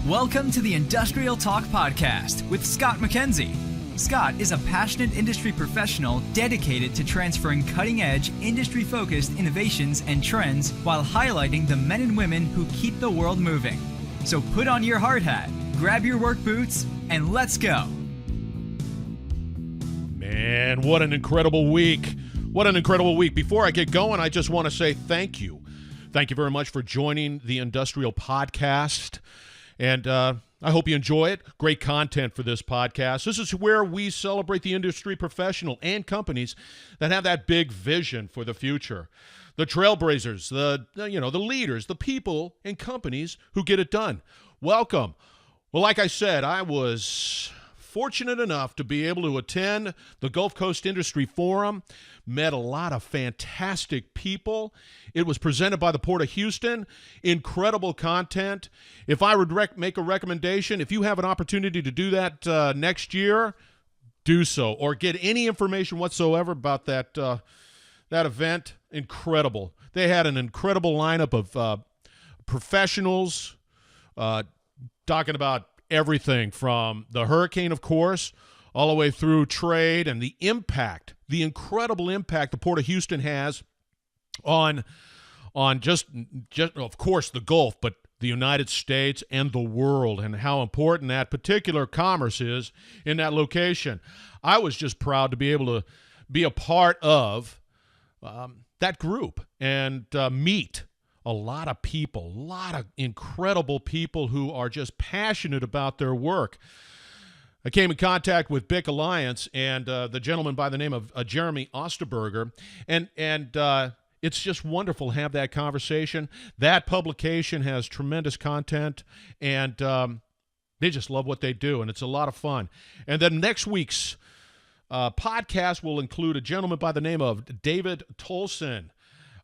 Welcome to the Industrial Talk Podcast with Scott McKenzie. Scott is a passionate industry professional dedicated to transferring cutting-edge, industry-focused innovations and trends while highlighting the men and women who keep the world moving. So put on your hard hat, grab your work boots, and let's go. Man, what an incredible week. What an incredible week. Before I get going, I just want to say thank you. Thank you very much for joining the Industrial Podcast. And I hope you enjoy it. Great content for this podcast. This is where we celebrate the industry professional and companies that have that big vision for the future. The trailblazers, the leaders, the people and companies who get it done. Welcome. Well, like I said, I was fortunate enough to be able to attend the Gulf Coast Industry Forum, met a lot of fantastic people. It was presented by the Port of Houston. Incredible content. If I would make a recommendation, if you have an opportunity to do that next year, do so, or get any information whatsoever about that event. Incredible. They had an incredible lineup of professionals talking about everything from the hurricane, of course, all the way through trade and the impact, the incredible impact the Port of Houston has on just of course the Gulf, but the United States and the world, and how important that particular commerce is in that location. I was just proud to be able to be a part of that group and meet a lot of people, a lot of incredible people who are just passionate about their work. I came in contact with BIC Alliance and the gentleman by the name of Jeremy Osterberger, and it's just wonderful to have that conversation. That publication has tremendous content, and they just love what they do, and it's a lot of fun. And then next week's podcast will include a gentleman by the name of David Tolson.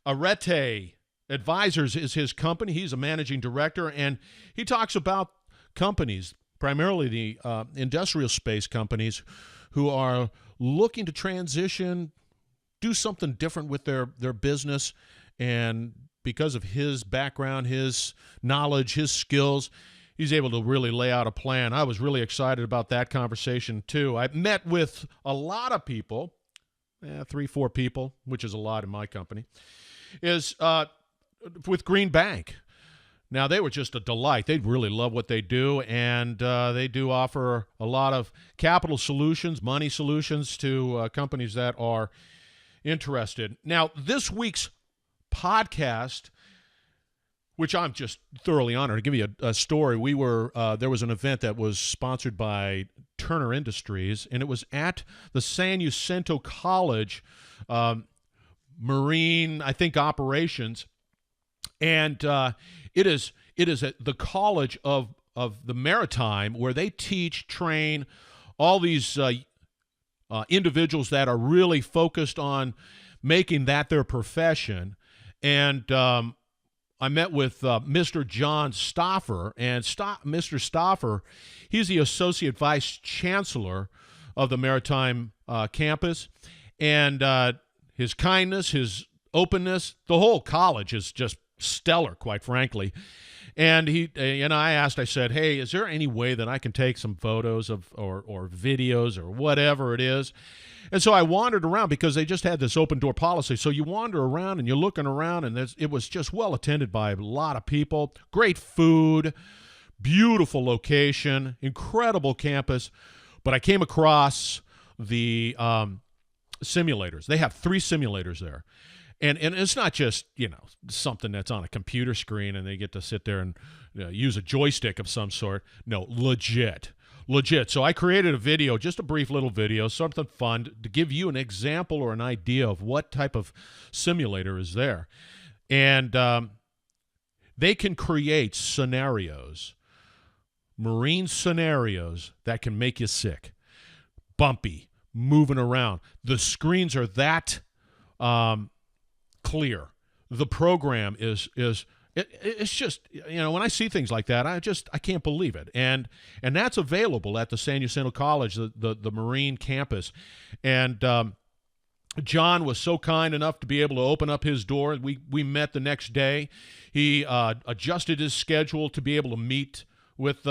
Arete Advisors is his company. He's a managing director, and he talks about companies, primarily the industrial space companies, who are looking to transition, do something different with their business. And because of his background, his knowledge, his skills, he's able to really lay out a plan. I was really excited about that conversation, too. I met with a lot of people, 3-4 people, which is a lot in my company, with Green Bank. Now, they were just a delight. They really love what they do, and they do offer a lot of capital solutions, money solutions to companies that are interested. Now, this week's podcast, which I'm just thoroughly honored to give you a story. There was an event that was sponsored by Turner Industries, and it was at the San Jacinto College Marine, I think, operations. And it is at the College of the Maritime, where they train all these individuals that are really focused on making that their profession. And I met with Mr. John Stauffer, and Mr. Stauffer, he's the Associate Vice Chancellor of the Maritime campus. And his kindness, his openness, the whole college is just stellar, quite frankly. And I said, hey, is there any way that I can take some photos or videos or whatever it is? And so I wandered around, because they just had this open door policy. So you wander around and you're looking around, and it was just well attended by a lot of people. Great food, beautiful location, incredible campus. But I came across the simulators. They have 3 simulators there. And it's not just, something that's on a computer screen and they get to sit there and use a joystick of some sort. No, legit. So I created a video, just a brief little video, something fun to give you an example or an idea of what type of simulator is there. And they can create scenarios, marine scenarios, that can make you sick. Bumpy, moving around. The screens are that clear. The program is it's just, when I see things like that, I can't believe it. And that's available at the San Jacinto College, the Marine campus. And John was so kind enough to be able to open up his door. We met the next day. He adjusted his schedule to be able to meet with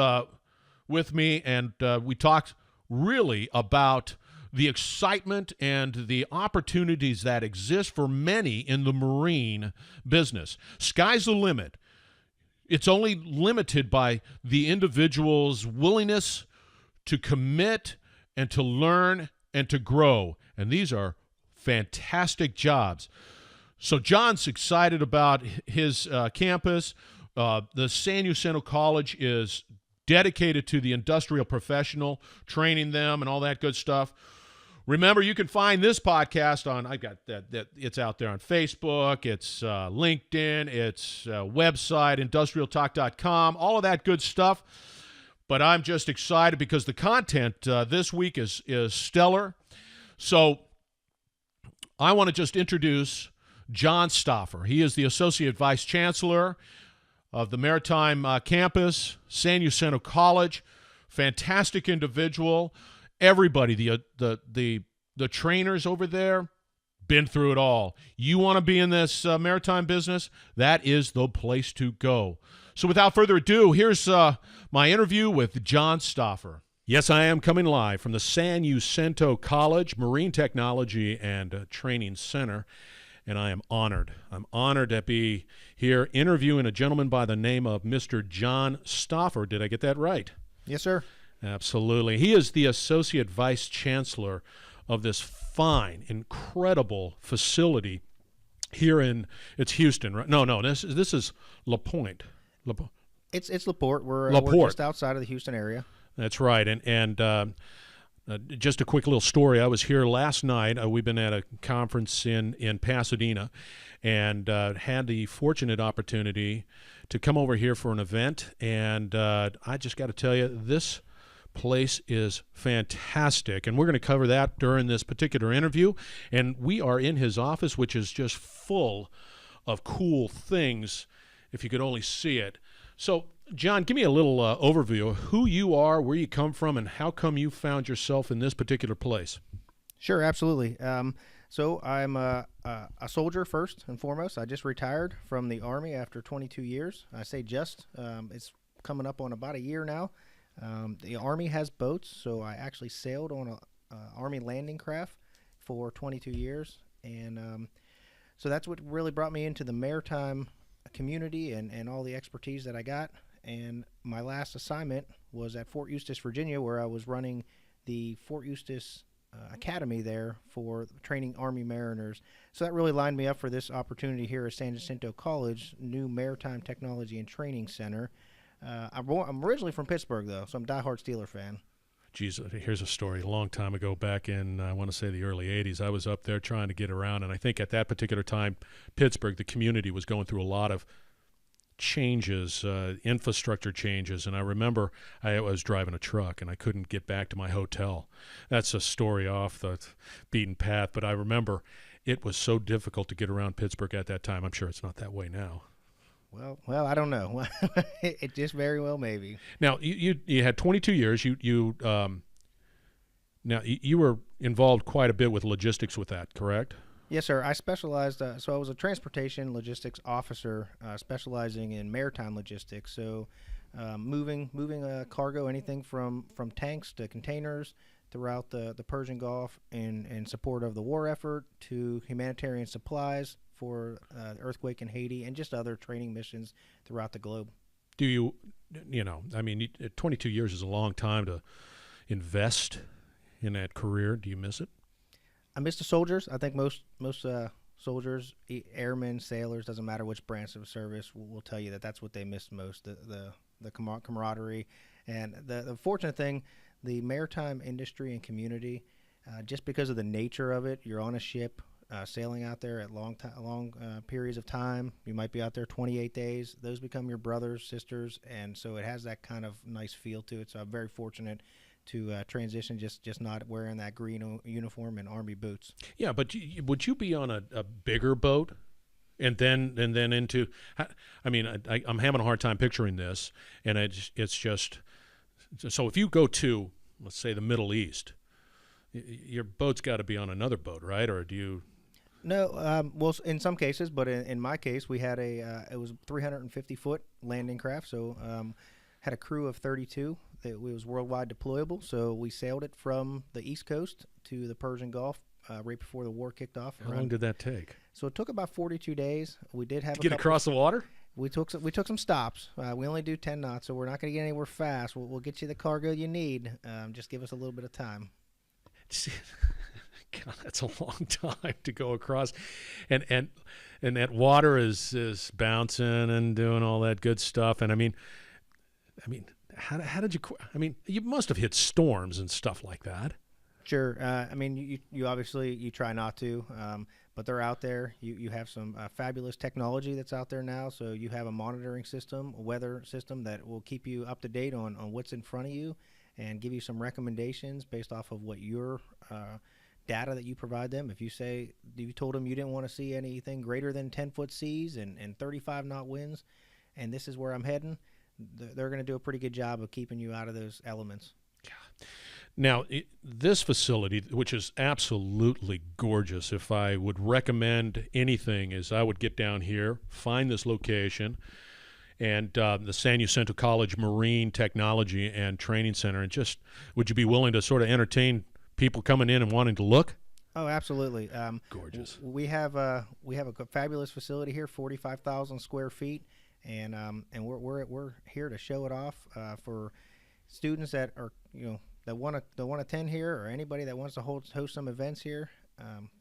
me, and we talked really about the excitement and the opportunities that exist for many in the marine business. Sky's the limit. It's only limited by the individual's willingness to commit and to learn and to grow. And these are fantastic jobs. So John's excited about his campus. The San Jacinto College is dedicated to the industrial professional, training them and all that good stuff. Remember, you can find this podcast on, I got that it's out there on Facebook, it's LinkedIn, it's website, industrialtalk.com, all of that good stuff. But I'm just excited because the content this week is stellar. So I want to just introduce John Stauffer. He is the Associate Vice Chancellor of the Maritime campus, San Jacinto College. Fantastic individual. Everybody, the trainers over there, been through it all. You want to be in this maritime business? That is the place to go. So without further ado, here's my interview with John Stauffer. Yes, I am coming live from the San Jacinto College Marine Technology and Training Center, and I am honored. I'm honored to be here interviewing a gentleman by the name of Mr. John Stauffer. Did I get that right? Yes, sir. Absolutely. He is the Associate Vice Chancellor of this fine, incredible facility here in, it's Houston, right? No, this is La Pointe. It's LaPorte. We're just outside of the Houston area. That's right. And just a quick little story. I was here last night. We've been at a conference in Pasadena and had the fortunate opportunity to come over here for an event. And I just got to tell you, this place is fantastic, and we're going to cover that during this particular interview. And we are in his office, which is just full of cool things if you could only see it. So John, give me a little overview of who you are, where you come from, and how come you found yourself in this particular place. Sure, absolutely. So I'm a soldier first and foremost. I just retired from the Army after 22 years. I say just. It's coming up on about a year now. The Army has boats, so I actually sailed on a Army landing craft for 22 years. And so that's what really brought me into the maritime community and all the expertise that I got. And my last assignment was at Fort Eustis, Virginia, where I was running the Fort Eustis Academy there for training Army mariners. So that really lined me up for this opportunity here at San Jacinto College, new Maritime Technology and Training Center. I'm originally from Pittsburgh, though, so I'm a diehard Steeler fan. Geez, here's a story. A long time ago, back in, I want to say, the early 80s, I was up there trying to get around, and I think at that particular time, Pittsburgh, the community was going through a lot of changes, infrastructure changes, and I remember I was driving a truck, and I couldn't get back to my hotel. That's a story off the beaten path, but I remember it was so difficult to get around Pittsburgh at that time. I'm sure it's not that way now. Well, I don't know. It just very well may be. Now, you had 22 years. Now you were involved quite a bit with logistics with that, correct? Yes, sir. I specialized. So I was a transportation logistics officer, specializing in maritime logistics. So moving cargo, anything from tanks to containers throughout the Persian Gulf in support of the war effort, to humanitarian supplies for the earthquake in Haiti, and just other training missions throughout the globe. Do you, I mean, 22 years is a long time to invest in that career. Do you miss it? I miss the soldiers. I think most soldiers, airmen, sailors, doesn't matter which branch of service, will tell you that's what they miss most, the camaraderie. And the fortunate thing, the maritime industry and community, just because of the nature of it, you're on a ship, sailing out there at long periods of time. You might be out there 28 days. Those become your brothers, sisters, and so it has that kind of nice feel to it. So I'm very fortunate to transition, just not wearing that green uniform and Army boots. Yeah, but would you be on a bigger boat? And then into, I mean, I'm having a hard time picturing this, and it's just, so if you go to, let's say, the Middle East, your boat's got to be on another boat, right? Or do you? No, well, in some cases, but in my case, we had it was 350-foot landing craft, so had a crew of 32 that was worldwide deployable. So we sailed it from the East Coast to the Persian Gulf right before the war kicked off. How long did that take? So it took about 42 days. We did have to get across the water? We took some stops. We only do 10 knots, so we're not going to get anywhere fast. We'll get you the cargo you need. Just give us a little bit of time. God, that's a long time to go across, and that water is bouncing and doing all that good stuff. And I mean, how did you? I mean, you must have hit storms and stuff like that. Sure. I mean, you obviously you try not to, but they're out there. You have some fabulous technology that's out there now. So you have a monitoring system, a weather system that will keep you up to date on what's in front of you and give you some recommendations based off of what your data that you provide them. If you told them you didn't want to see anything greater than 10-foot seas and 35-knot winds, and this is where I'm heading, they're going to do a pretty good job of keeping you out of those elements. Yeah. Now, this facility, which is absolutely gorgeous, if I would recommend anything, is I would get down here, find this location, and the San Jacinto College Marine Technology and Training Center, and just would you be willing to sort of entertain people coming in and wanting to look? Oh, absolutely. Gorgeous. We have a fabulous facility here, 45,000 square feet, and we're here to show it off for students that are that want to attend here, or anybody that wants to host some events here.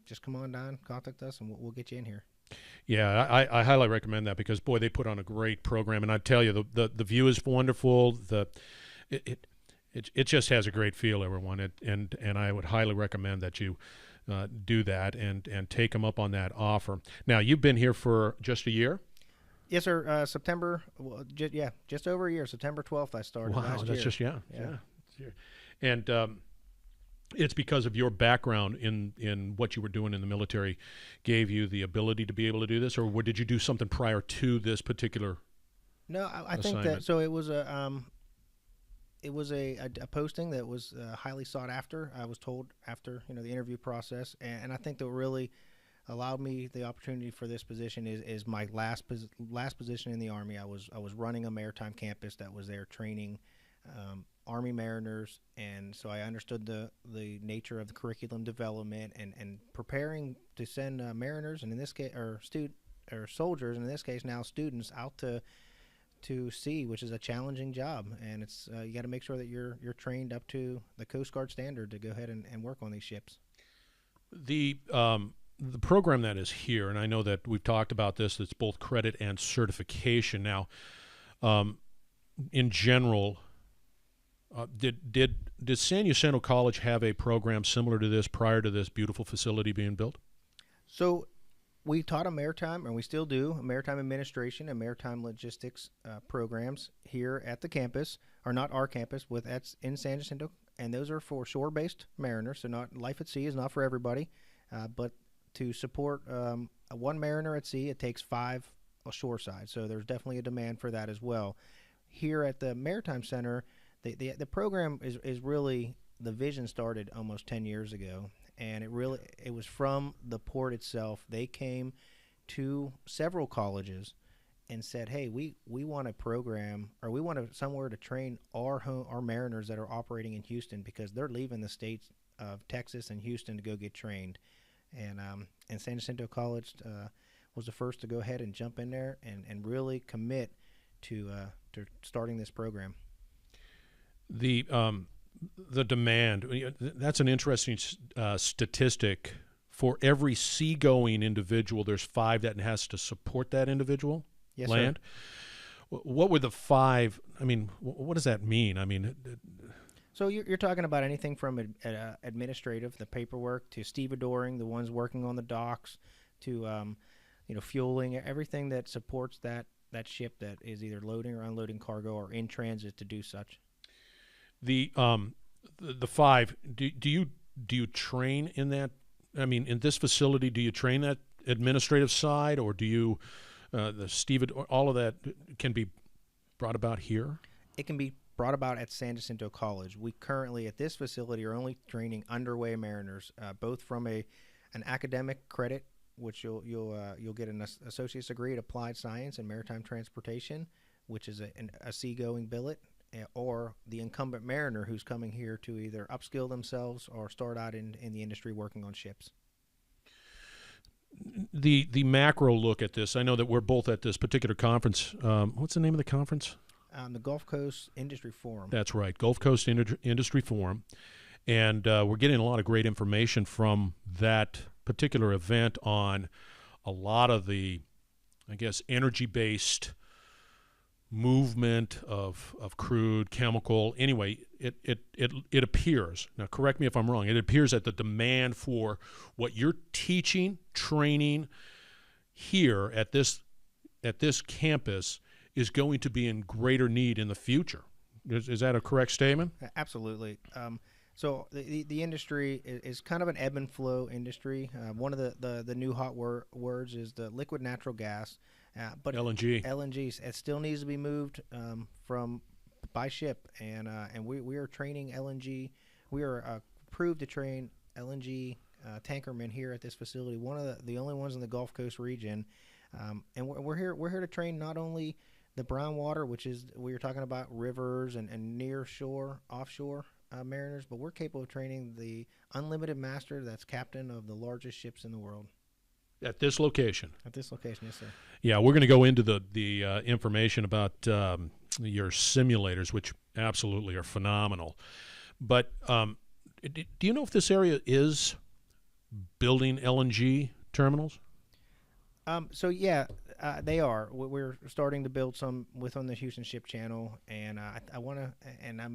Just come on down, contact us, and we'll get you in here. Yeah, I highly recommend that because boy, they put on a great program, and I tell you, the view is wonderful. It just has a great feel, everyone, and I would highly recommend that you do that and take them up on that offer. Now, you've been here for just a year? Yes, sir. September, just over a year. September 12th, I started. Wow, last that's year. just yeah. And it's because of your background in what you were doing in the military gave you the ability to be able to do this, or did you do something prior to this particular? No, I think that so it was a posting that was highly sought after. I was told after the interview process, and I think that really allowed me the opportunity for this position is my last position in the Army. I was running a maritime campus that was there training Army mariners, and so I understood the nature of the curriculum development and preparing to send mariners, and in this case, or soldiers, and in this case now students, out to sea, which is a challenging job, and it's you got to make sure that you're trained up to the Coast Guard standard to go ahead and work on these ships. The program that is here, and I know that we've talked about this, it's both credit and certification. Now, in general, did San Jacinto College have a program similar to this prior to this beautiful facility being built? So we taught a maritime, and we still do, a maritime administration and maritime logistics programs here at the campus, or not our campus, in San Jacinto, and those are for shore-based mariners. So not life at sea is not for everybody, but to support one mariner at sea, it takes 5 shore side. So there's definitely a demand for that as well. Here at the Maritime Center, the program is really, the vision started almost 10 years ago, and it was from the port itself. They came to several colleges and said, hey, we want a program, or we want somewhere to train our mariners that are operating in Houston, because they're leaving the states of Texas and Houston to go get trained. And San Jacinto College was the first to go ahead and jump in there and really commit to starting this program. The demand, that's an interesting statistic. For every seagoing individual, there's 5 that has to support that individual. Yes, land. Sir. What were the 5? I mean, what does that mean? I mean, so you're talking about anything from administrative, the paperwork, to stevedoring, the ones working on the docks, to fueling, everything that supports that ship that is either loading or unloading cargo or in transit to do such. The 5. Do you train in that? I mean, in this facility, do you train that administrative side, or do you the stevedore? All of that can be brought about here. It can be brought about at San Jacinto College. We currently at this facility are only training underway mariners, both from an academic credit, which you'll get an associate's degree at applied science and maritime transportation, which is a seagoing billet, or the incumbent mariner who's coming here to either upskill themselves or start out in the industry working on ships. The macro look at this, I know that we're both at this particular conference. What's the name of the conference? The Gulf Coast Industry Forum. That's right, Gulf Coast Industry Forum. And we're getting a lot of great information from that particular event on a lot of the, I guess, energy-based movement of crude, chemical. Anyway, it appears, now correct me if I'm wrong, it appears that the demand for what you're teaching, training here at this campus is going to be in greater need in the future. Is that a correct statement? Absolutely. So the industry is kind of an ebb and flow industry. One of the new hot words is the liquid natural gas. But LNG, it still needs to be moved by ship, and we are training LNG. We are approved to train LNG tankermen here at this facility. One of the only ones in the Gulf Coast region, and we're here to train not only the brown water, which is we were talking about rivers and near shore, offshore mariners, but we're capable of training the unlimited master that's captain of the largest ships in the world. At this location? At this location, yes, sir. Yeah, we're going to go into the information about your simulators, which absolutely are phenomenal. But do you know if this area is building LNG terminals? So, yeah, they are. We're starting to build some within the Houston Ship Channel, and I want to, and I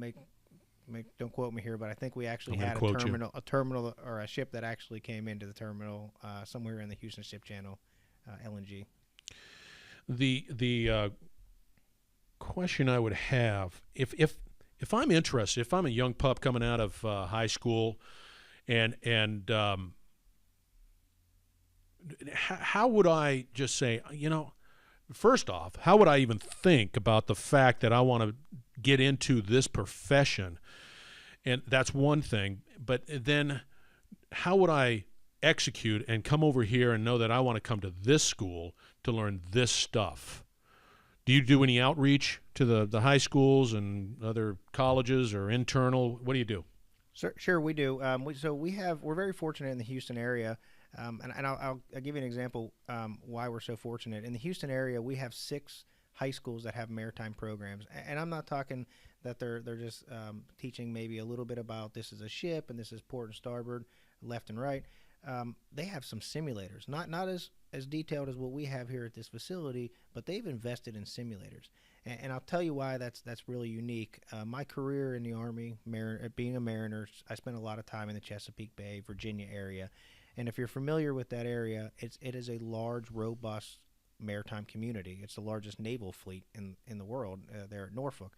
don't quote me here, but I think we actually had a terminal or a ship that actually came into the terminal somewhere in the Houston Ship Channel, LNG. The question I would have, if I'm interested, if I'm a young pup coming out of high school, and how would I just say, first off, how would I even think about the fact that I want to get into this profession? And that's one thing. But then how would I execute and come over here and know that I want to come to this school to learn this stuff? Do you do any outreach to the high schools and other colleges or internal? What do you do? Sure, we do. We're very fortunate in the Houston area. And I'll give you an example why we're so fortunate. In the Houston area, we have 6 high schools that have maritime programs. And I'm not talking that they're just teaching maybe a little bit about this is a ship and this is port and starboard, left and right. They have some simulators, not as detailed as what we have here at this facility, but they've invested in simulators. And I'll tell you why that's really unique. My career in the Army, being a mariner, I spent a lot of time in the Chesapeake Bay, Virginia area. And if you're familiar with that area, it is a large, robust maritime community. It's the largest naval fleet in the world there at Norfolk.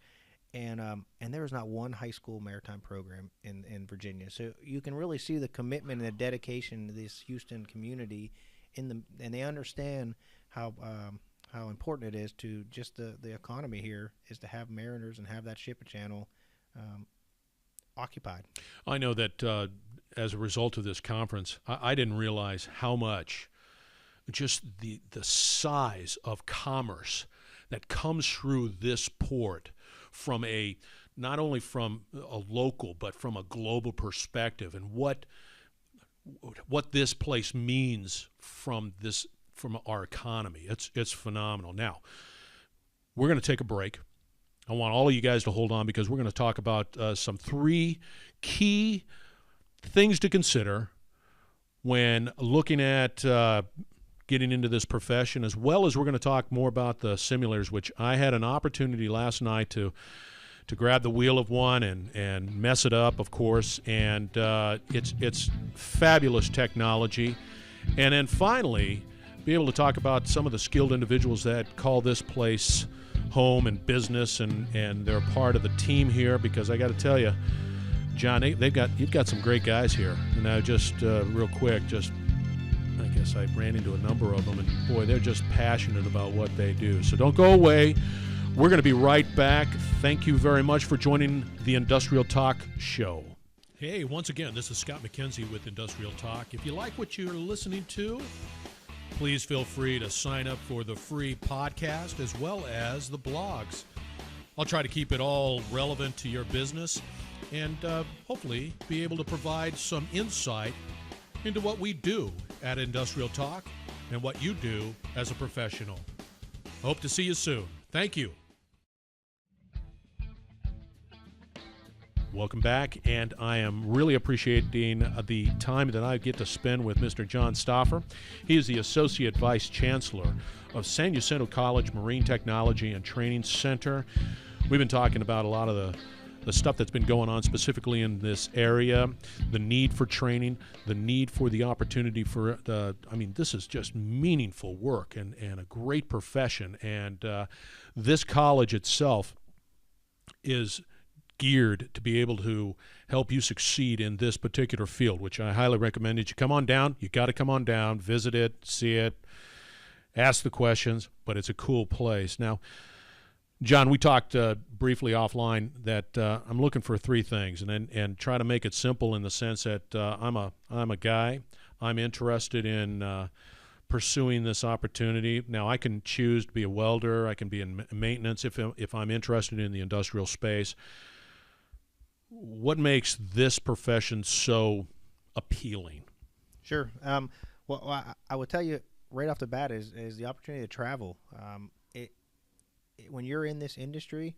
And there is not one high school maritime program in Virginia. So you can really see the commitment and the dedication to this Houston community, and they understand how important it is to just the economy here is to have mariners and have that ship channel occupied. I know that as a result of this conference, I didn't realize how much just the size of commerce that comes through this port from not only from a local but from a global perspective, and what this place means from our economy. It's phenomenal. Now, we're going to take a break. I want all of you guys to hold on because we're going to talk about some 3 key things to consider when looking at getting into this profession, as well as we're going to talk more about the simulators, which I had an opportunity last night to grab the wheel of one and mess it up, of course, and it's fabulous technology. And then finally, be able to talk about some of the skilled individuals that call this place home and business, and they're part of the team here, because I got to tell you, John, you've got some great guys here. And now just real quick, I guess I ran into a number of them, and boy, they're just passionate about what they do. So don't go away. We're going to be right back. Thank you very much for joining the Industrial Talk Show. Hey, once again, this is Scott McKenzie with Industrial Talk. If you like what you're listening to, please feel free to sign up for the free podcast as well as the blogs. I'll try to keep it all relevant to your business and hopefully be able to provide some insight into what we do at Industrial Talk and what you do as a professional. Hope to see you soon. Thank you. Welcome back, and I am really appreciating the time that I get to spend with Mr. John Stauffer. He is the Associate Vice Chancellor of San Jacinto College Marine Technology and Training Center. We've been talking about a lot of the stuff that's been going on specifically in this area, the need for training, the need for the opportunity for this is just meaningful work and a great profession. And this college itself is geared to be able to help you succeed in this particular field, which I highly recommend that you come on down. You got to come on down, visit it, see it, ask the questions, but it's a cool place. Now, John, we talked briefly offline that I'm looking for three things, and try to make it simple in the sense that I'm a guy. I'm interested in pursuing this opportunity. Now, I can choose to be a welder. I can be in maintenance if I'm interested in the industrial space. What makes this profession so appealing? Sure. I would tell you right off the bat is the opportunity to travel. When you're in this industry,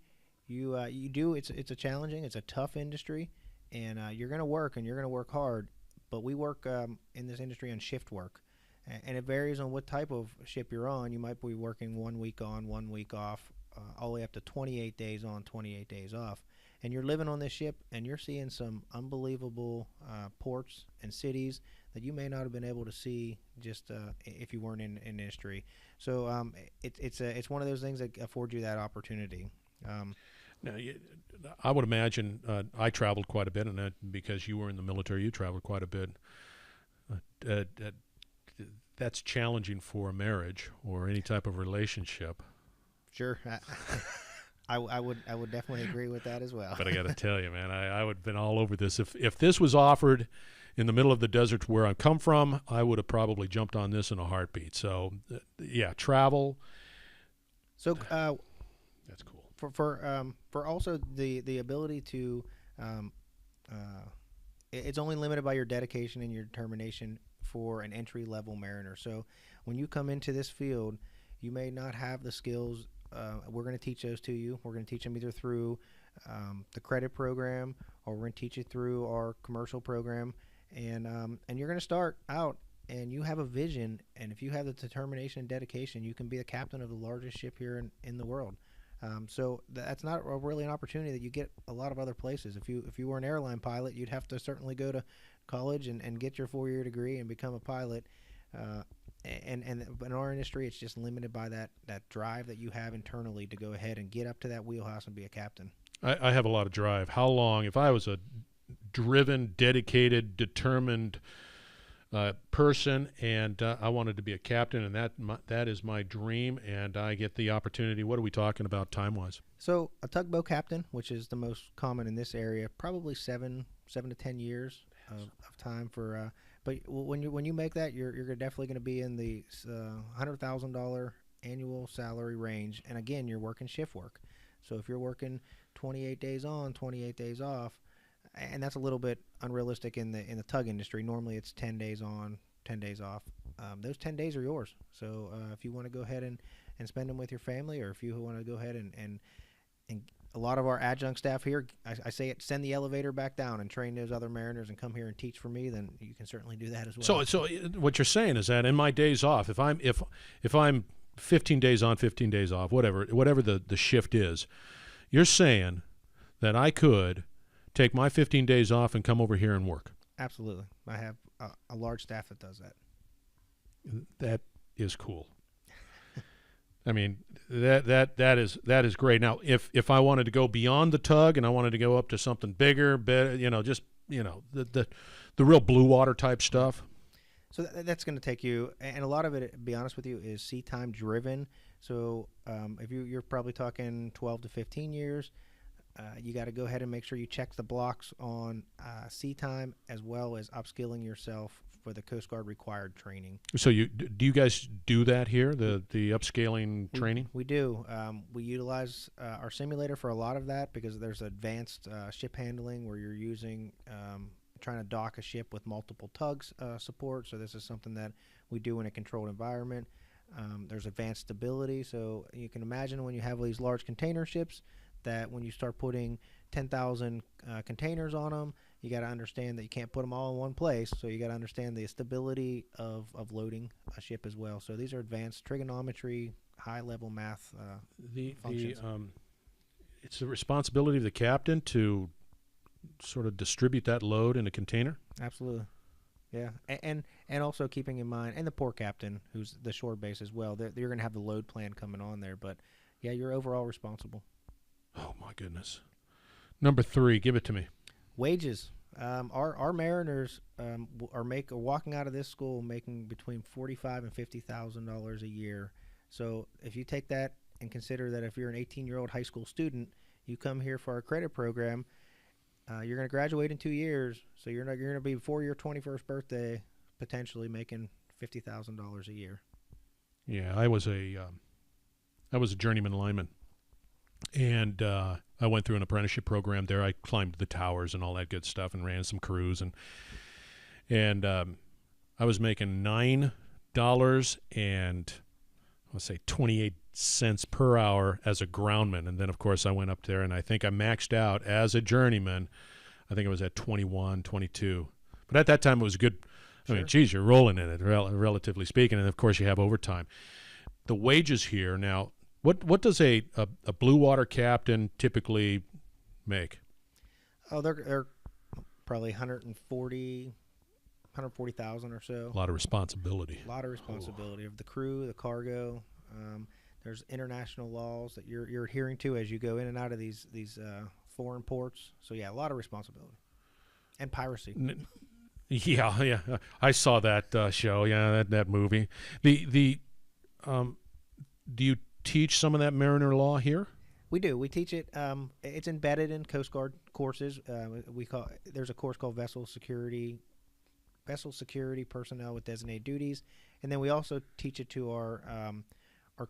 it's a challenging, it's a tough industry, and you're going to work and you're going to work hard. But we work in this industry on shift work, and it varies on what type of ship you're on. You might be working 1 week on, 1 week off, all the way up to 28 days on, 28 days off. And you're living on this ship, and you're seeing some unbelievable ports and cities that you may not have been able to see just if you weren't in industry. So it's one of those things that afford you that opportunity. Now, I would imagine I traveled quite a bit, and that because you were in the military, you traveled quite a bit. That's challenging for a marriage or any type of relationship. Sure. I would definitely agree with that as well. But I got to tell you, man, I would have been all over this. If this was offered in the middle of the desert where I come from, I would have probably jumped on this in a heartbeat. So, yeah, travel. So that's cool. For also the ability to, it's only limited by your dedication and your determination for an entry level mariner. So when you come into this field, you may not have the skills. We're going to teach those to you. We're going to teach them either through the credit program, or we're going to teach it through our commercial program. And you're going to start out, and you have a vision. And if you have the determination and dedication, you can be the captain of the largest ship here in the world. So that's not really an opportunity that you get a lot of other places. If you were an airline pilot, you'd have to certainly go to college and get your 4-year degree and become a pilot. And in our industry, it's just limited by that drive that you have internally to go ahead and get up to that wheelhouse and be a captain. I have a lot of drive. How long, if I was a driven, dedicated, determined person, and I wanted to be a captain, and that is my dream, and I get the opportunity. What are we talking about time-wise? So a tugboat captain, which is the most common in this area, probably 7 to 10 years of time for. But when you make that, you're definitely going to be in the $100,000 annual salary range. And again, you're working shift work. So if you're working 28 days on, 28 days off, and that's a little bit unrealistic in the tug industry. Normally it's 10 days on, 10 days off. Those 10 days are yours. So if you want to go ahead and spend them with your family, or if you want to go ahead and a lot of our adjunct staff here, I say it, send the elevator back down and train those other mariners and come here and teach for me, then you can certainly do that as well. So what you're saying is that in my days off, if I'm 15 days on, 15 days off, whatever the shift is, you're saying that I could take my 15 days off and come over here and work? Absolutely. I have a large staff that does that. That is cool. I mean, that is great. Now, if I wanted to go beyond the tug and I wanted to go up to something bigger, better, the real blue water type stuff. So that's going to take you, and a lot of it, to be honest with you, is sea time driven. So if you're probably talking 12 to 15 years, you got to go ahead and make sure you check the blocks on sea time, as well as upskilling yourself for the Coast Guard required training. So do you guys do that here, the upscaling training? We do. We utilize our simulator for a lot of that because there's advanced ship handling where you're using trying to dock a ship with multiple tugs support. So this is something that we do in a controlled environment. There's advanced stability. So you can imagine when you have these large container ships that when you start putting 10,000 containers on them, you got to understand that you can't put them all in one place. So you got to understand the stability of loading a ship as well. So these are advanced trigonometry, high-level math functions. It's the responsibility of the captain to sort of distribute that load in a container? Absolutely. Yeah, and also keeping in mind, and the port captain, who's the shore base as well, you're going to have the load plan coming on there. But, yeah, you're overall responsible. Oh, my goodness. Number 3, give it to me. Wages. Our mariners are walking out of this school making between $45,000 and $50,000 a year. So if you take that and consider that if you're an 18-year-old high school student, you come here for our credit program, you're going to graduate in 2 years. So you're going to be before your 21st birthday potentially making $50,000 a year. Yeah, I was a journeyman lineman. And I went through an apprenticeship program there. I climbed the towers and all that good stuff and ran some crews. And I was making $9 and let's say 28 cents per hour as a groundman. And then, of course, I went up there and I think I maxed out as a journeyman. I think it was at 21, 22. But at that time, it was good. Sure. I mean, geez, you're rolling in it, relatively speaking. And, of course, you have overtime. The wages here now, what does a blue water captain typically make? Oh, they're probably 140,000 or so. A lot of responsibility. A lot of responsibility of the crew, the cargo. There's international laws that you're adhering to as you go in and out of these foreign ports. So yeah, a lot of responsibility and piracy. Yeah. I saw that show. Yeah, that movie. Do you teach some of that mariner law here? We do. We teach it. It's embedded in Coast Guard courses. There's a course called Vessel Security Personnel with Designated Duties, and then we also teach it to our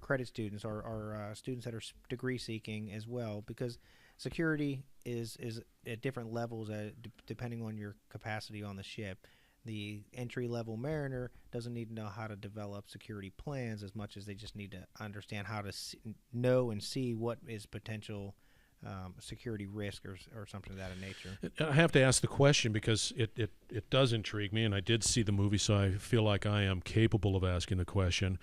credit students, our students that are degree seeking as well, because security is at different levels depending on your capacity on the ship. The entry-level mariner doesn't need to know how to develop security plans as much as they just need to understand how to know and see what is potential security risk or something of that nature. I have to ask the question because it does intrigue me, and I did see the movie, so I feel like I am capable of asking the question.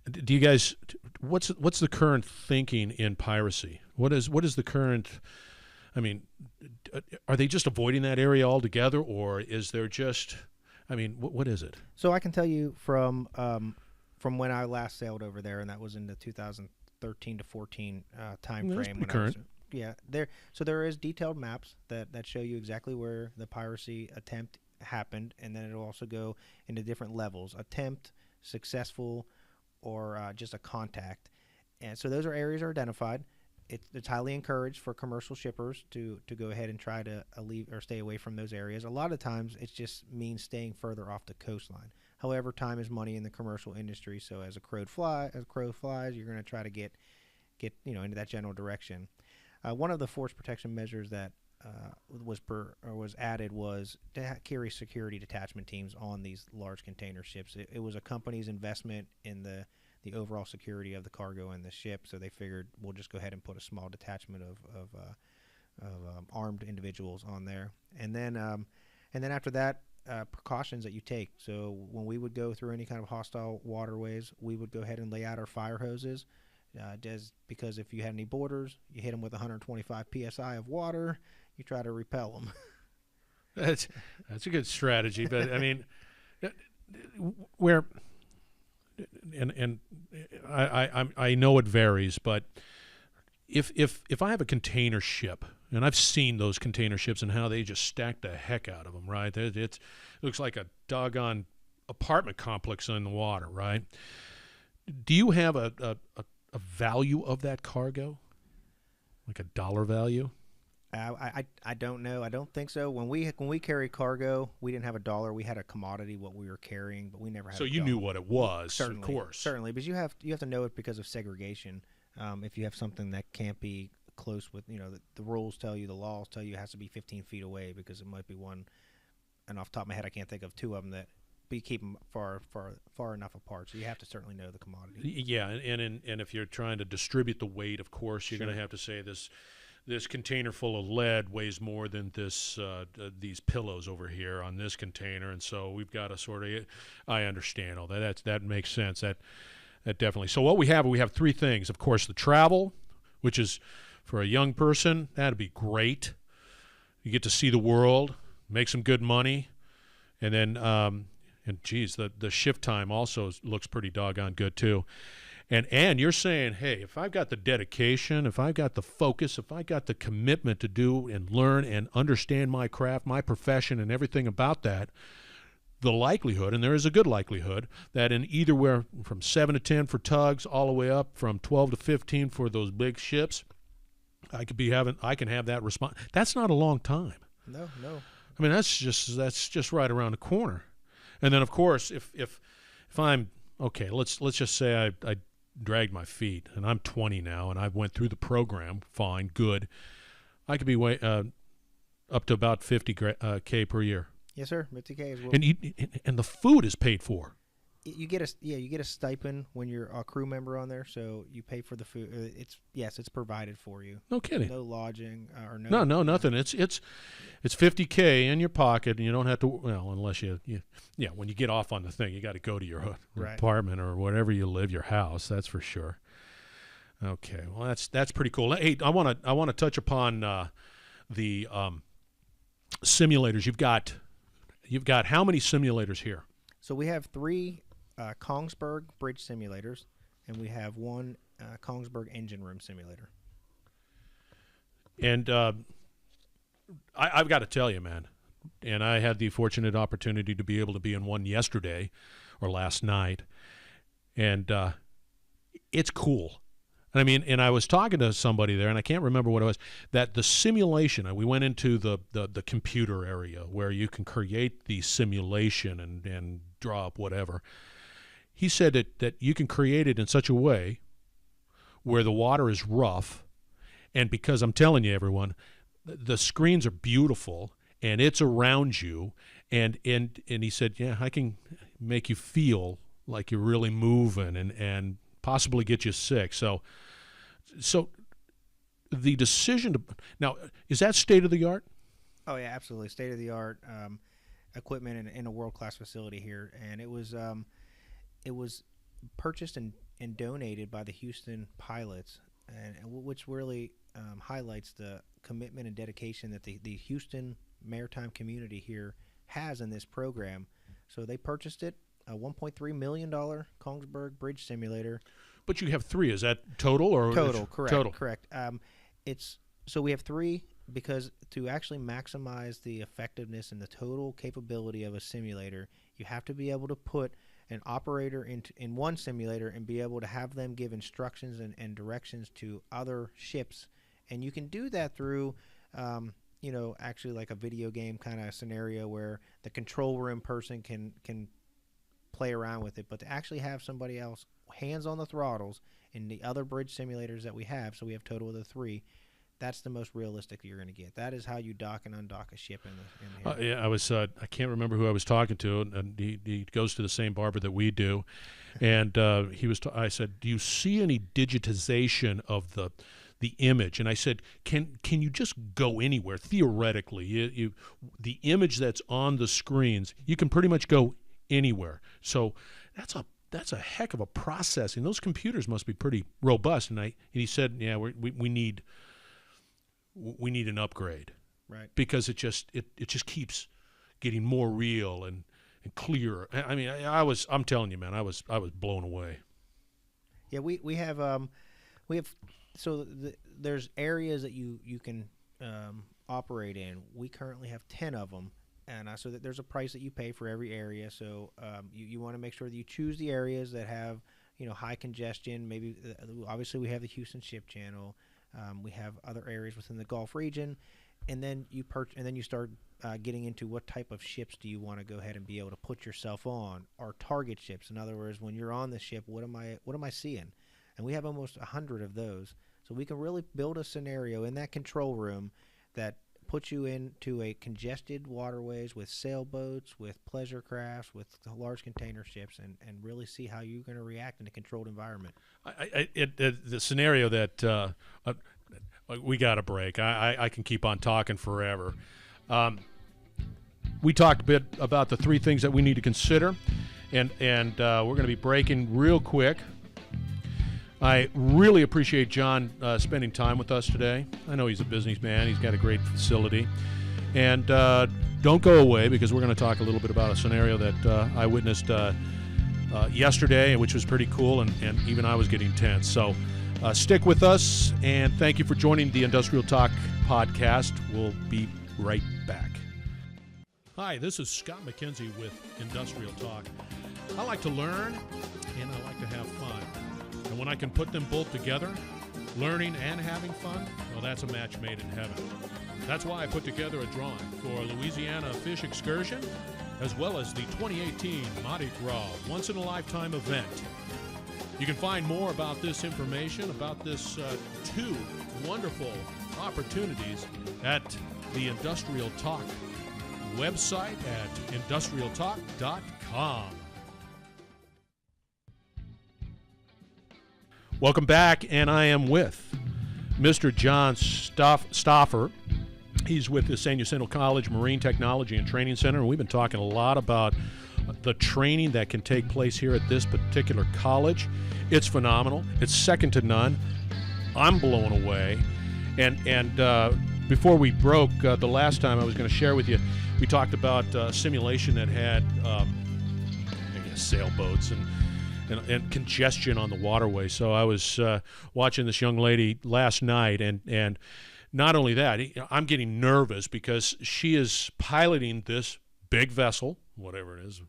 Do you guys, what's the current thinking in piracy? What is the current? I mean, are they just avoiding that area altogether, or is there just? I mean, what is it? So I can tell you from when I last sailed over there, and that was in the 2013 to 14 time frame. That's pretty current. There is detailed maps that show you exactly where the piracy attempt happened, and then it'll also go into different levels: attempt, successful, or just a contact. And so those areas are identified. It's highly encouraged for commercial shippers to go ahead and try to leave or stay away from those areas. A lot of times it just means staying further off the coastline. However, time is money in the commercial industry, so as a crow flies, you're going to try to get into that general direction. One of the force protection measures that was added was to carry security detachment teams on these large container ships. It was a company's investment in the overall security of the cargo and the ship, so they figured we'll just go ahead and put a small detachment of armed individuals on there, and then after that, precautions that you take. So when we would go through any kind of hostile waterways, we would go ahead and lay out our fire hoses, because if you had any boarders, you hit them with 125 psi of water, you try to repel them. That's a good strategy, but I mean, where. And I know it varies, but if I have a container ship, and I've seen those container ships and how they just stack the heck out of them, right? It looks like a doggone apartment complex in the water, right? Do you have a value of that cargo, like a dollar value? I don't know. I don't think so. When we carry cargo, we didn't have a dollar. We had a commodity what we were carrying, but we never had. So a you dollar. knew what it was, Certainly, of course. certainly, but you have to know it because of segregation. If you have something that can't be close with, the rules tell you, the laws tell you it has to be 15 feet away because it might be one. And off the top of my head, I can't think of two of them that. But you keep them far enough apart, so you have to certainly know the commodity. Yeah, and if you're trying to distribute the weight, of course, you're Sure. going to have to say this container full of lead weighs more than these pillows over here on this container, and so we've got to sort of. I understand all that. That makes sense. That definitely. So what we have three things. Of course, the travel, which is for a young person, that'd be great. You get to see the world, make some good money, and then and geez, the shift time also looks pretty doggone good too. And you're saying, hey, if I've got the dedication, if I've got the focus, if I got the commitment to do and learn and understand my craft, my profession, and everything about that, the likelihood, and there is a good likelihood, that in either where from 7 to 10 for tugs, all the way up from 12 to 15 for those big ships, I can have that response. That's not a long time. No. I mean, that's just right around the corner. And then, of course, if I'm okay, let's just say I dragged my feet, and I'm 20 now, and I went through the program, fine, good. I could be up to about 50K per year. Yes, sir. 50K is what. And the food is paid for. You get a stipend when you're a crew member on there, so you pay for the food. It's provided for you. No kidding. No lodging or no. No, nothing. It's 50K in your pocket, and you don't have to. Well, unless you when you get off on the thing, you got to go to your Right. apartment or wherever you live, your house. That's for sure. Okay, well that's pretty cool. Hey, I want to touch upon the simulators. You've got how many simulators here? So we have 3 Kongsberg bridge simulators, and we have 1 Kongsberg engine room simulator. And I've got to tell you, man, and I had the fortunate opportunity to be able to be in one yesterday or last night, and it's cool. I mean, and I was talking to somebody there, and I can't remember what it was, that the simulation, we went into the computer area where you can create the simulation and draw up whatever. He said that you can create it in such a way where the water is rough, and because I'm telling you, everyone, the screens are beautiful, and it's around you, and he said, yeah, I can make you feel like you're really moving and possibly get you sick. So the decision to now, is that state of the art? Oh yeah, absolutely, state of the art equipment in a world class facility here, and it was purchased and donated by the Houston pilots, and which really highlights the commitment and dedication that the Houston maritime community here has in this program. So they purchased it, a $1.3 million Kongsberg bridge simulator. But you have 3. Is that total or Total? Correct. Total. Correct. So we have 3 because to actually maximize the effectiveness and the total capability of a simulator, you have to be able to put an operator in one simulator and be able to have them give instructions and directions to other ships, and you can do that through actually like a video game kind of scenario where the control room person can play around with it, but to actually have somebody else hands on the throttles in the other bridge simulators that we have, so we have total of the 3, that's the most realistic you're going to get. That is how you dock and undock a ship in here. Yeah, I can't remember who I was talking to, and he goes to the same barber that we do, and I said, do you see any digitization of the image? And I said, can you just go anywhere theoretically? The image that's on the screens, you can pretty much go anywhere. So that's a heck of a processing. Those computers must be pretty robust. And he said, yeah, we need an upgrade, right? Because it just keeps getting more real and clearer. I mean, I'm telling you, man, I was blown away. Yeah, we have so there's areas that you can operate in. We currently have 10 of them. And so that there's a price that you pay for every area. So you want to make sure that you choose the areas that have high congestion. Maybe obviously we have the Houston Ship Channel. We have other areas within the Gulf region, and then you start getting into what type of ships do you want to go ahead and be able to put yourself on, or target ships. In other words, when you're on the ship, what am I seeing? And we have almost 100 of those, so we can really build a scenario in that control room that puts you into a congested waterways with sailboats, with pleasure crafts, with large container ships, and really see how you're going to react in a controlled environment. The scenario that we got a break. I can keep on talking forever. We talked a bit about the 3 things that we need to consider, and we're going to be breaking real quick. I really appreciate John spending time with us today. I know he's a businessman. He's got a great facility. And don't go away, because we're going to talk a little bit about a scenario that I witnessed yesterday, which was pretty cool, and even I was getting tense. So stick with us, and thank you for joining the Industrial Talk podcast. We'll be right back. Hi, this is Scott McKenzie with Industrial Talk. I like to learn, and I like to have fun. And when I can put them both together, learning and having fun, well, that's a match made in heaven. That's why I put together a drawing for Louisiana Fish Excursion, as well as the 2018 Mardi Gras once-in-a-lifetime event. You can find more about this information, about this 2 wonderful opportunities at the Industrial Talk website at industrialtalk.com. Welcome back, and I am with Mr. John Stauffer. He's with the San Jacinto College Marine Technology and Training Center, and we've been talking a lot about the training that can take place here at this particular college. It's phenomenal. It's second to none. I'm blown away. And before we broke, the last time I was going to share with you, we talked about simulation that had sailboats and congestion on the waterway. So I was watching this young lady last night, and not only that, I'm getting nervous because she is piloting this big vessel, whatever it is,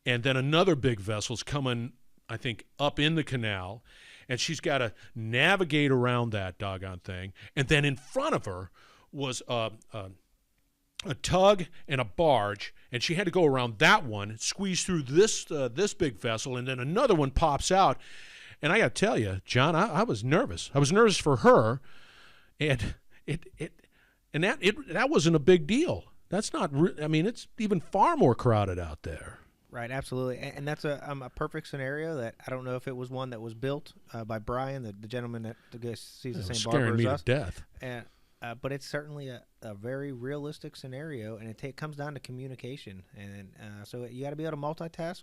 and then another big vessel's coming, I think, up in the canal, and she's got to navigate around that doggone thing. And then in front of her was a tug and a barge, and she had to go around that one, squeeze through this big vessel, and then another one pops out. And I got to tell you, John, I was nervous. I was nervous for her, and that wasn't a big deal. That's not. I mean, it's even far more crowded out there. Right, absolutely, and that's a perfect scenario that I don't know if it was one that was built by Brian, the gentleman that sees the same barber as us. Scaring me to death. And but it's certainly a very realistic scenario, and it comes down to communication. And so you got to be able to multitask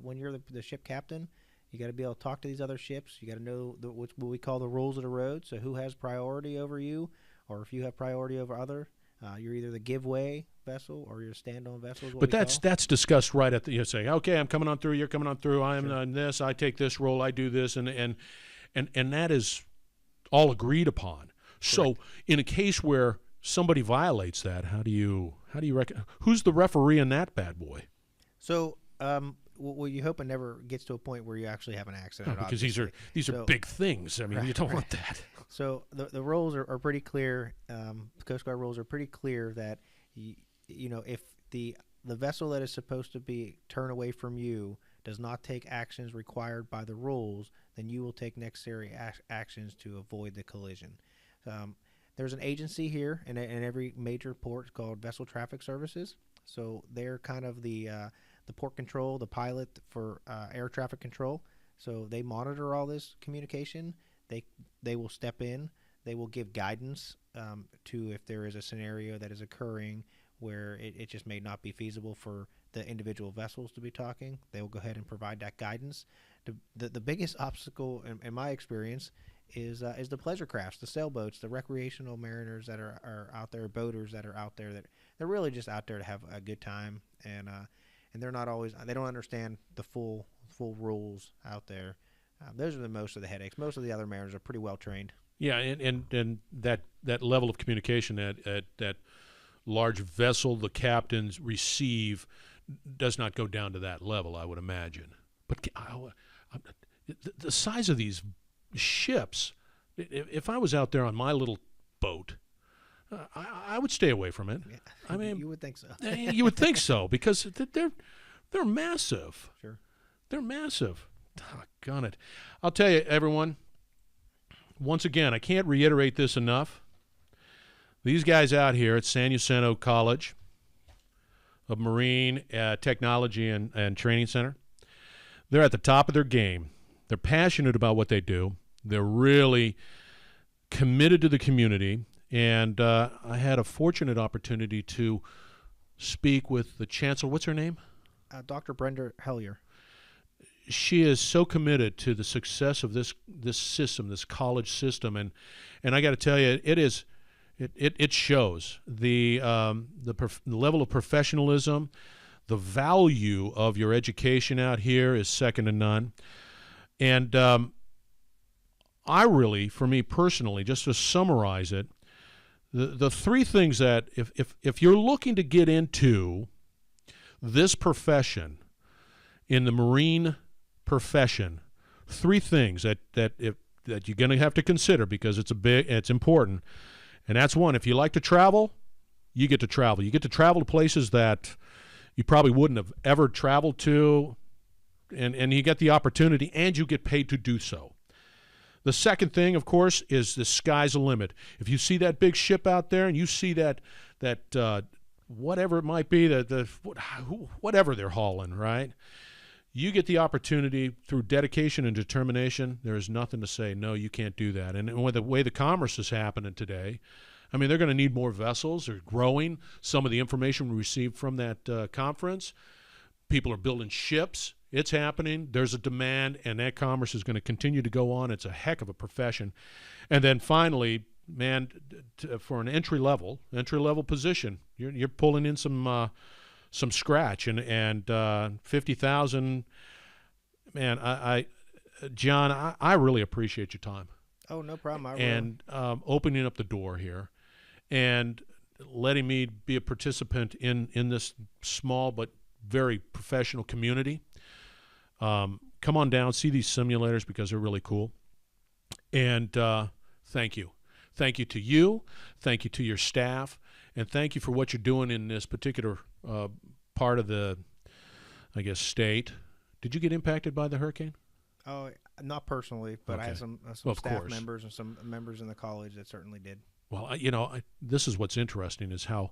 when you're the ship captain. You got to be able to talk to these other ships. You got to know what we call the rules of the road. So who has priority over you, or if you have priority over other, you're either the giveaway vessel or your stand-on vessel. But that's discussed right at the. You say, okay, I'm coming on through. You're coming on through. I'm on this. I take this role. I do this, and that is all agreed upon. So in a case where somebody violates that, how do you reckon? Who's the referee in that bad boy? So well, you hope it never gets to a point where you actually have an accident. Because these are big things. I mean, you don't want that. So the rules are pretty clear. The Coast Guard rules are pretty clear that you know, if the vessel that is supposed to be turned away from you does not take actions required by the rules, then you will take necessary actions to avoid the collision. There's an agency here in every major port called Vessel Traffic Services. So they're kind of the port control, the pilot for air traffic control. So they monitor all this communication. They will step in. They will give guidance to if there is a scenario that is occurring where it just may not be feasible for the individual vessels to be talking. They will go ahead and provide that guidance. The biggest obstacle, in my experience, is the pleasure crafts, the sailboats, the recreational mariners that are out there, boaters that are out there, that they're really just out there to have a good time, and they're not always, they don't understand the full rules out there. Those are most of the headaches. Most of the other mariners are pretty well trained. Yeah, and that level of communication that large vessel the captains receive does not go down to that level, I would imagine. But the size of these ships, If I was out there on my little boat, I would stay away from it. Yeah. I mean, you would think so. you would think so, because they're massive. Sure. They're massive. Doggone it. I'll tell you, everyone, once again, I can't reiterate this enough. These guys out here at San Jacinto College of Marine Technology and Training Center, they're at the top of their game. They're passionate about what they do. They're really committed to the community. And I had a fortunate opportunity to speak with the Chancellor. What's her name? Dr. Brenda Hellier. She is so committed to the success of this system, this college system, and I got to tell you, it shows the level of professionalism, the value of your education out here is second to none, and I really, for me personally, just to summarize it, the three things that if you're looking to get into this profession, in the Marine profession, three things that you're going to have to consider, because it's important. And that's one, if you like to travel, you get to travel. You get to travel to places that you probably wouldn't have ever traveled to, and you get the opportunity, and you get paid to do so. The second thing, of course, is the sky's the limit. If you see that big ship out there, and you see that whatever it might be, whatever they're hauling, right? You get the opportunity through dedication and determination. There is nothing to say, no, you can't do that. And with the way the commerce is happening today, I mean, they're going to need more vessels. They're growing. Some of the information we received from that conference, people are building ships. It's happening. There's a demand, and that commerce is going to continue to go on. It's a heck of a profession. And then finally, man, for an entry level position, you're pulling in some scratch, and $50,000. Man, John, I really appreciate your time. Oh, no problem. And opening up the door here, and letting me be a participant in this small but very professional community. Come on down, see these simulators, because they're really cool. And thank you. Thank you to you. Thank you to your staff. And thank you for what you're doing in this particular part of the, I guess, state. Did you get impacted by the hurricane? Oh, not personally, but Okay. I had some Well, staff course. members and some members in the college that certainly did. Well, this is what's interesting, is how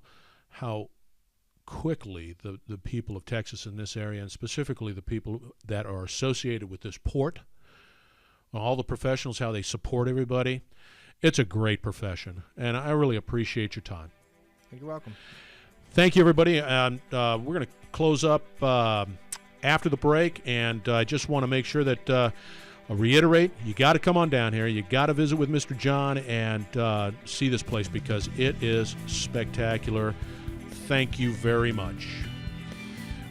quickly the people of Texas in this area, and specifically the people that are associated with this port, all the professionals, how they support everybody. It's a great profession, and I really appreciate your time. You're welcome. Thank you, everybody. We're going to close up after the break, and I just want to make sure that I'll reiterate, you got to come on down here. You got to visit with Mr. John and see this place, because it is spectacular. Thank you very much.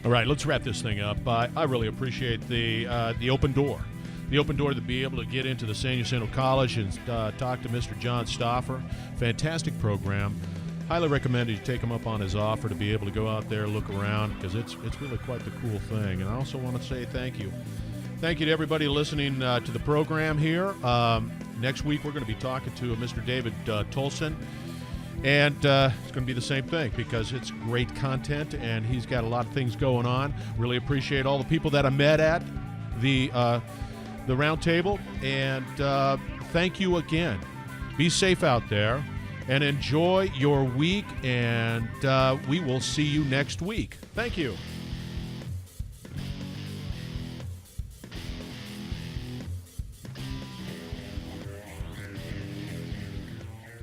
All right, let's wrap this thing up. I really appreciate the open door. The open door to be able to get into the San Jacinto College and talk to Mr. John Stauffer. Fantastic program. Highly recommended you take him up on his offer to be able to go out there, look around, because it's really quite the cool thing. And I also want to say thank you. Thank you to everybody listening to the program here. Next week, we're going to be talking to Mr. David Tolson. And it's going to be the same thing, because it's great content, and he's got a lot of things going on. Really appreciate all the people that I met at the round table. And thank you again. Be safe out there, and enjoy your week, and we will see you next week. Thank you.